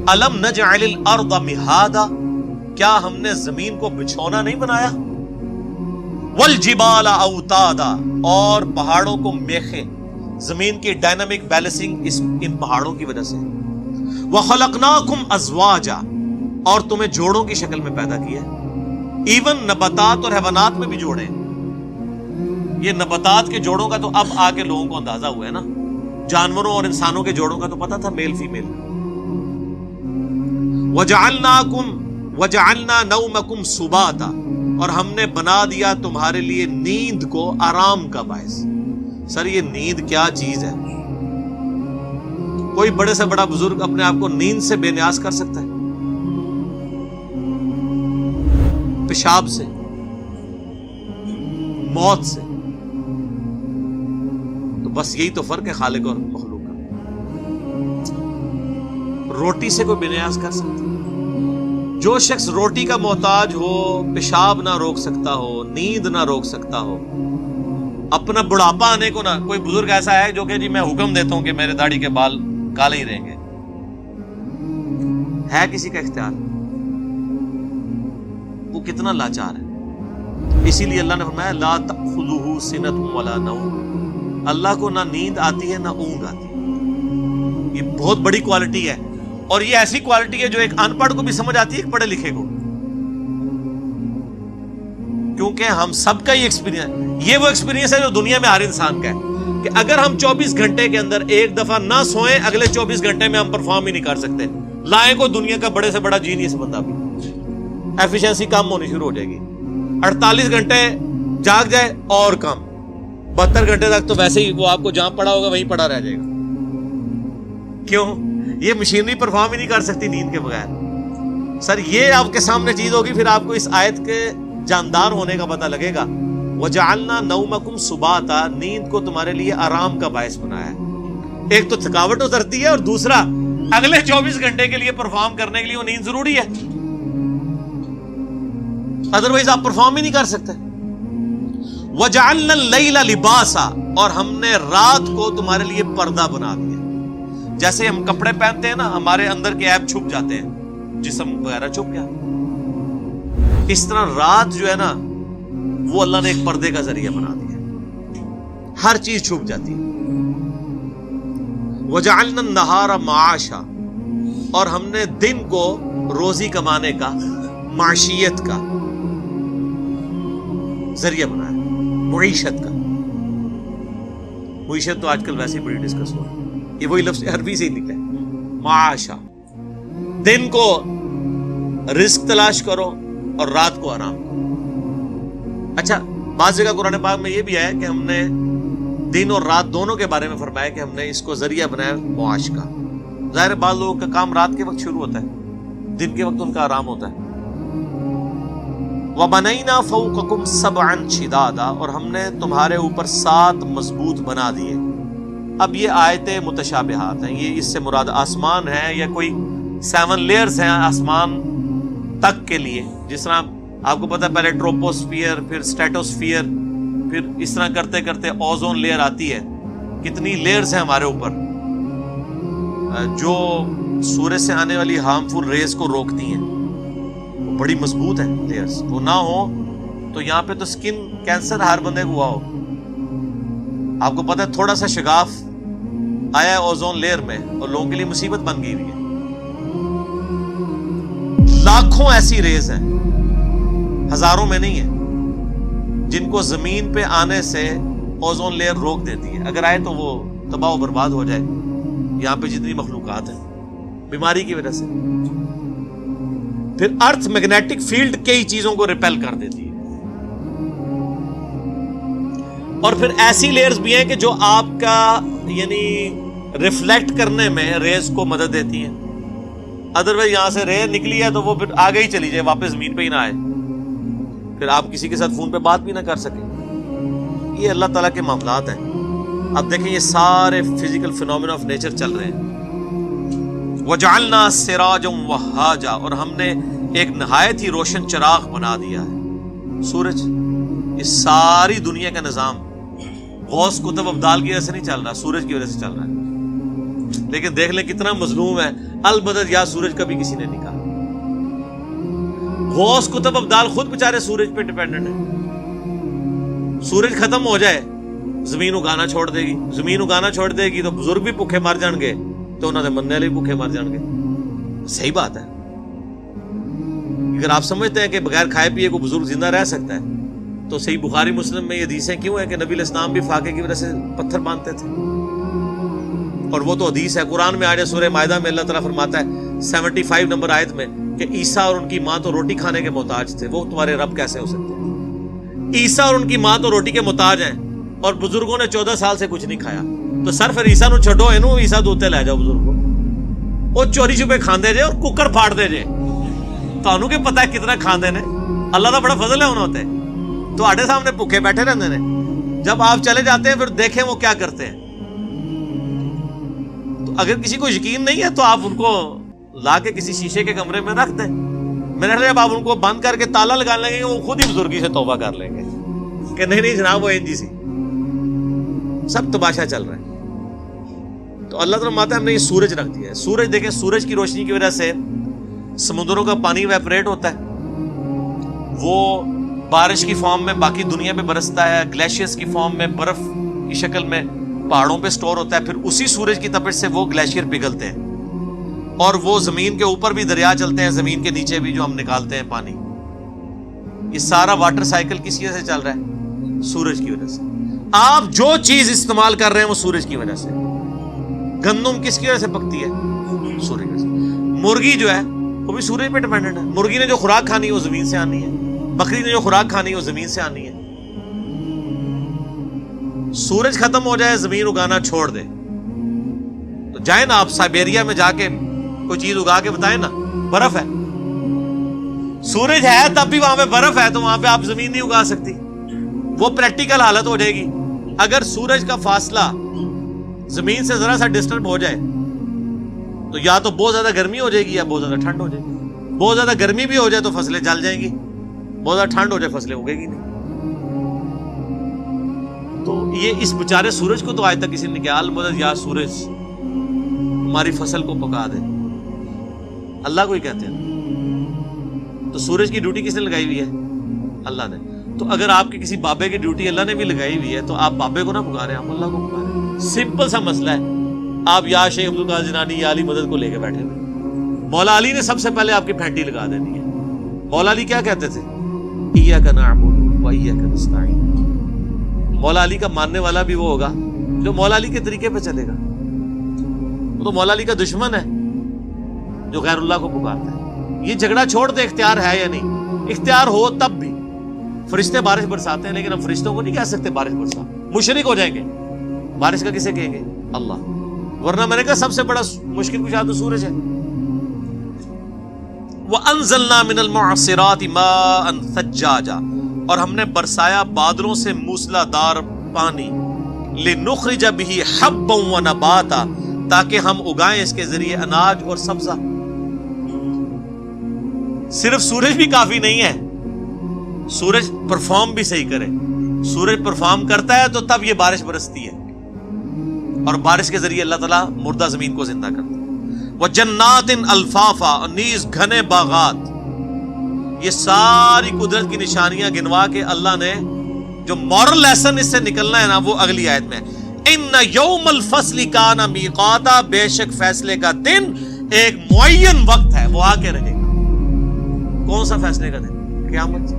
الم نجعل الارض مہادا، کیا ہم نے زمین کو بچھونا نہیں بنایا؟ والجبال اوتادا، اور پہاڑوں کو میخیں، زمین کی ڈائنامک بیلنسنگ ان پہاڑوں کی وجہ سے۔ وخلقناکم ازواجا، اور تمہیں جوڑوں کی شکل میں پیدا کیا ہے۔ ایون نباتات اور حیوانات میں بھی جوڑے ہیں۔ یہ نباتات کے جوڑوں کا تو اب آ کے لوگوں کو اندازہ ہوا ہے نا، جانوروں اور انسانوں کے جوڑوں کا تو پتا تھا، میل فیمیل۔ وجعلنا نومکم سباتا، اور ہم نے بنا دیا تمہارے لیے نیند کو آرام کا باعث۔ سر یہ نیند کیا چیز ہے؟ کوئی بڑے سے بڑا بزرگ اپنے آپ کو نیند سے بے نیاز کر سکتا ہے؟ پیشاب سے، موت سے؟ تو بس یہی تو فرق ہے خالق اور مخلوق کا۔ روٹی سے کوئی بے نیاز کر سکتا ہے؟ جو شخص روٹی کا محتاج ہو، پیشاب نہ روک سکتا ہو، نیند نہ روک سکتا ہو، اپنا بڑھاپا آنے کو نہ، کوئی بزرگ ایسا ہے جو کہ جی میں حکم دیتا ہوں کہ میرے داڑھی کے بال کالے ہی رہیں گے، ہے کسی کا اختیار؟ وہ کتنا لاچار ہے۔ اسی لیے اللہ نے فرمایا لا تأخذہ سنۃ ولا نوم، اللہ کو نہ نیند آتی ہے نہ اونگ آتی ہے۔ یہ بہت بڑی کوالٹی ہے، اور یہ ایسی کوالٹی ہے جو ایک ان پڑھ کو بھی سمجھ آتی ہے، ایک پڑھے لکھے کو، کیونکہ ہم سب کا یہ ایکسپیرینس، یہ وہ ایکسپیرینس ہے جو دنیا میں ہر انسان کا ہے کہ اگر ہم 24 گھنٹے کے اندر ایک دفعہ نہ سوئیں، اگلے 24 گھنٹے میں ہم پرفارم ہی نہیں کر سکتے۔ لائیں کو دنیا کا بڑے سے بڑا جینیس بندہ بھی، ایفیشنسی کم ہونی شروع ہو جائے گی۔ 48 گھنٹے جاگ جائے اور کم، 72 گھنٹے تک تو ویسے ہی وہ آپ کو جہاں پڑا ہوگا وہیں پڑا رہ جائے گا۔ کیوں؟ یہ مشینری پرفارم ہی نہیں کر سکتی نیند کے بغیر۔ سر یہ آپ کے سامنے چیز ہوگی، پھر آپ کو اس آیت کے جاندار ہونے کا پتہ لگے گا۔ وجعلنا نومکم سباتا، نیند کو تمہارے لیے آرام کا باعث بنایا ہے۔ ایک تو تھکاوٹ اترتی ہے، اور دوسرا اگلے 24 گھنٹے کے لیے پرفارم کرنے کے لیے وہ نیند ضروری ہے، ادروائز آپ پرفارم ہی نہیں کر سکتے۔ وجعلنا اللیل لباسا، اور ہم نے رات کو تمہارے لیے پردہ بنا دیا۔ جیسے ہم کپڑے پہنتے ہیں نا، ہمارے اندر کے عیب چھپ جاتے ہیں، جسم وغیرہ چھپ گیا، اس طرح رات جو ہے نا وہ اللہ نے ایک پردے کا ذریعہ بنا دیا، ہر چیز چھپ جاتی ہے۔ وجعلنا النہار معاشا، اور ہم نے دن کو روزی کمانے کا، معیشت کا ذریعہ بنایا، معیشت کا۔ معیشت تو آج کل ویسے ہی بڑی ڈسکس ہو رہی ہے، یہ وہی لفظ عربی سے ہی نکلا ہے، معاشا۔ دن کو رزق تلاش کرو اور رات کو آرام کرو۔ اچھا، بعض جگہ قرآن پاک میں یہ بھی ہے کہ ہم نے دن اور رات دونوں کے بارے میں فرمایا کہ ہم نے اس کو ذریعہ بنایا معاش کا۔ ظاہر بعض لوگوں کا کام رات کے وقت شروع ہوتا ہے، دن کے وقت ان کا آرام ہوتا ہے۔ وَبَنَيْنَا فَوْقَكُمْ سَبْعًا شِدَادًا، اور ہم نے تمہارے اوپر 7 مضبوط بنا دیے۔ اب یہ آیتیں متشابہات ہیں، یہ اس سے مراد آسمان ہے یا کوئی 7 لیئرز ہیں آسمان تک کے لیے، جس طرح آپ کو پتا ہے پہلے ٹروپوسفیئر، پھر سٹریٹوسفیئر، پھر اس طرح کرتے کرتے اوزون لیئر آتی ہے۔ کتنی لیئرز ہیں ہمارے اوپر جو سورج سے آنے والی ہارمفل ریز کو روکتی ہیں، وہ بڑی مضبوط ہیں لیئرز۔ وہ نہ ہو تو یہاں پہ تو سکن کینسر ہر بندے کو ہوا ہو۔ آپ کو پتا ہے تھوڑا سا شگاف آیا ہے اوزون لیئر میں اور لوگوں کے لیے مصیبت بن گئی ہوئی ہے۔ لاکھوں ایسی ریز ہیں، ہزاروں میں نہیں ہے، جن کو زمین پہ آنے سے اوزون لیئر روک دیتی ہے۔ اگر آئے تو وہ تباہ و برباد ہو جائے یہاں پہ جتنی مخلوقات ہیں، بیماری کی وجہ سے۔ پھر ارتھ میگنیٹک فیلڈ کئی چیزوں کو ریپیل کر دیتی ہے۔ اور پھر ایسی لیئرز بھی ہیں کہ جو آپ کا یعنی ریفلیکٹ کرنے میں ریز کو مدد دیتی ہیں۔ ادروائز یہاں سے ریز نکلی ہے تو وہ پھر آگے ہی چلی جائے، واپس زمین پہ ہی نہ آئے، پھر آپ کسی کے ساتھ فون پہ بات بھی نہ کر سکیں۔ یہ اللہ تعالیٰ کے معاملات ہیں۔ اب دیکھیں یہ سارے فزیکل فینومینا آف نیچر چل رہے ہیں۔ وَجَعَلْنَا سِرَاجًا وَهَّاجًا، اور ہم نے ایک نہایت ہی روشن چراغ بنا دیا ہے، سورج۔ یہ ساری دنیا کا نظام غوث کتب ابدال کی وجہ سے نہیں چل رہا، سورج کی وجہ سے چل رہا ہے۔ لیکن دیکھ لیں کتنا مظلوم ہے، البدر یا سورج کبھی کسی نے نہیں کہا. غوث کتب ابدال خود بیچارے سورج پہ ڈیپینڈنٹ ہیں. سورج ختم ہو جائے زمین اگانا چھوڑ دے گی, زمین اگانا چھوڑ دے گی تو بزرگ بھی بھوکے مر جان گے, تو انہوں نے مننے والے بھی بھوکے مر جان گے. صحیح بات ہے. اگر آپ سمجھتے ہیں کہ بغیر کھائے پیے کو بزرگ زندہ رہ سکتا ہے, تو صحیح بخاری مسلم میں یہ حدیثیں کیوں ہیں کہ نبی علیہ السلام بھی فاقے کی وجہ سے پتھر باندھتے تھے؟ اور وہ تو حدیث ہے. قرآن میں آج سورہ مائدہ میں اللہ تعالیٰ فرماتا ہے 75 نمبر آیت میں کہ عیسیٰ اور ان کی ماں تو روٹی کھانے کے محتاج تھے, وہ تمہارے رب کیسے ہو سکتے ہیں؟ عیسیٰ اور ان کی ماں تو روٹی کے محتاج ہیں, اور بزرگوں نے 14 سال سے کچھ نہیں کھایا. تو سر پھر عیسیٰ نو چھڈو, اینو عیسیٰ دوتے لے جاؤ بزرگ کو, وہ چوری چھپے کھاندے جے اور ککڑ پھاڑ دے جے. تانوں کے پتہ ہے کتنا کھاندے نے, اللہ کا بڑا فضل ہے انہوں تے. تو آڑے سامنے بھوکے بیٹھے رہتے ہیں, جب آپ چلے جاتے ہیں پھر دیکھیں وہ کیا کرتے ہیں. تو اگر کسی کو یقین نہیں ہے تو آپ ان کو لا کے کسی شیشے کے کمرے میں رکھ دیں. میرے خیال جب آپ ان کو بند کر کے تالا لگانے لگیں گے وہ خود ہی بزرگی سے توبہ کر لیں گے کہ نہیں جناب وہ این جی سی. سب تماشا چل رہا ہے. تو اللہ تعالیٰ ماتا ہے ہم نے یہ سورج رکھ دیا ہے. سورج دیکھیں, سورج کی روشنی کی وجہ سے سمندروں کا پانی ویپریٹ ہوتا ہے, وہ بارش کی فارم میں باقی دنیا میں برستا ہے, گلیشیئرز کی فارم میں برف کی شکل میں پہاڑوں پہ سٹور ہوتا ہے, پھر اسی سورج کی تپش سے وہ گلیشیئر پگھلتے ہیں, اور وہ زمین کے اوپر بھی دریا چلتے ہیں, زمین کے نیچے بھی جو ہم نکالتے ہیں پانی. یہ سارا واٹر سائیکل کس وجہ سے چل رہا ہے؟ سورج کی وجہ سے. آپ جو چیز استعمال کر رہے ہیں وہ سورج کی وجہ سے. گندم کس کی وجہ سے پکتی ہے؟ سورج کی وجہ سے. مرغی جو ہے وہ بھی سورج پہ ڈیپینڈنٹ ہے. مرغی نے جو خوراک کھانی ہے وہ زمین سے آنی ہے, بکری نے جو خوراک کھانی ہے وہ زمین سے آنی ہے. سورج ختم ہو جائے, زمین اگانا چھوڑ دے, تو جائیں نا آپ سائبیریا میں جا کے کوئی چیز اگا کے بتائیں نا, برف ہے, سورج ہے تب بھی وہاں پہ برف ہے, تو وہاں پہ آپ زمین نہیں اگا سکتی. وہ پریکٹیکل حالت ہو جائے گی. اگر سورج کا فاصلہ زمین سے ذرا سا ڈسٹرب ہو جائے تو یا تو بہت زیادہ گرمی ہو جائے گی یا بہت زیادہ ٹھنڈ ہو جائے گی. بہت زیادہ گرمی بھی ہو جائے تو فصلیں جل جائیں گی, بہت زیادہ ٹھنڈ ہو جائے فصلیں اگے گی نہیں. تو یہ اس بیچارے سورج کو تو آج تک کسی نے کہا البدر یا سورج ہماری فصل کو پکا دے, اللہ کو ہی کہتے ہیں. تو سورج کی ڈیوٹی کس نے لگائی ہوئی ہے؟ اللہ نے. تو اگر آپ کے کسی بابے کی ڈیوٹی اللہ نے بھی لگائی ہوئی ہے تو آپ بابے کو نہ پکاریں, آپ اللہ کو پکاریں. سمپل سا مسئلہ ہے. آپ یا شیخ عبد القادر جیلانی یا علی مدد کو لے کے بیٹھے ہوئے, مولا علی نے سب سے پہلے آپ کی پھینٹی لگا دینی ہے. مولا علی کیا کہتے تھے؟ ایاک نعبد و ایاک نستعین. مولا علی کا ماننے والا بھی وہ ہوگا جو مولا علی کے طریقے پہ چلے گا. وہ تو مولا علی کا دشمن ہے جو غیر اللہ کو پکارتا ہے. یہ جھگڑا چھوڑ دے, اختیار ہے یا نہیں. اختیار ہو تب بھی. فرشتے بارش برساتے ہیں لیکن ہم فرشتوں کو نہیں کہہ سکتے بارش برسا, مشرک ہو جائیں گے. بارش کا کسے کہیں گے؟ اللہ. ورنہ میں نے کہا سب سے بڑا مشکل کشا تو سورج ہے. وَأَنزَلْنَا مِنَ الْمُعْصِرَاتِ مَاءً ثَجَّاجًا, اور ہم نے برسایا بادلوں سے موسلا دار پانی, لِنُخْرِجَ بِهِ حَبًّا وَنَبَاتًا, تاکہ ہم اگائیں اس کے ذریعے اناج اور سبزہ. صرف سورج بھی کافی نہیں ہے, سورج پرفارم بھی صحیح کرے. سورج پرفارم کرتا ہے تو تب یہ بارش برستی ہے, اور بارش کے ذریعے اللہ تعالیٰ مردہ زمین کو زندہ کرتا ہے. وَجَنَّاتٍ أَلْفَافًا, اور نیز گھنے باغات. یہ ساری قدرت کی نشانیاں گنوا کے اللہ نے جو مورل لیسن اس سے نکلنا ہے نا, وہ اگلی آیت میں. اِنَّ يَوْمَ الْفَصْلِ كَانَ مِيقَاتًا, بے شک فیصلے کا دن ایک معین وقت ہے, وہ آ کے رہے گا. کون سا فیصلے کا دن؟ قیامت.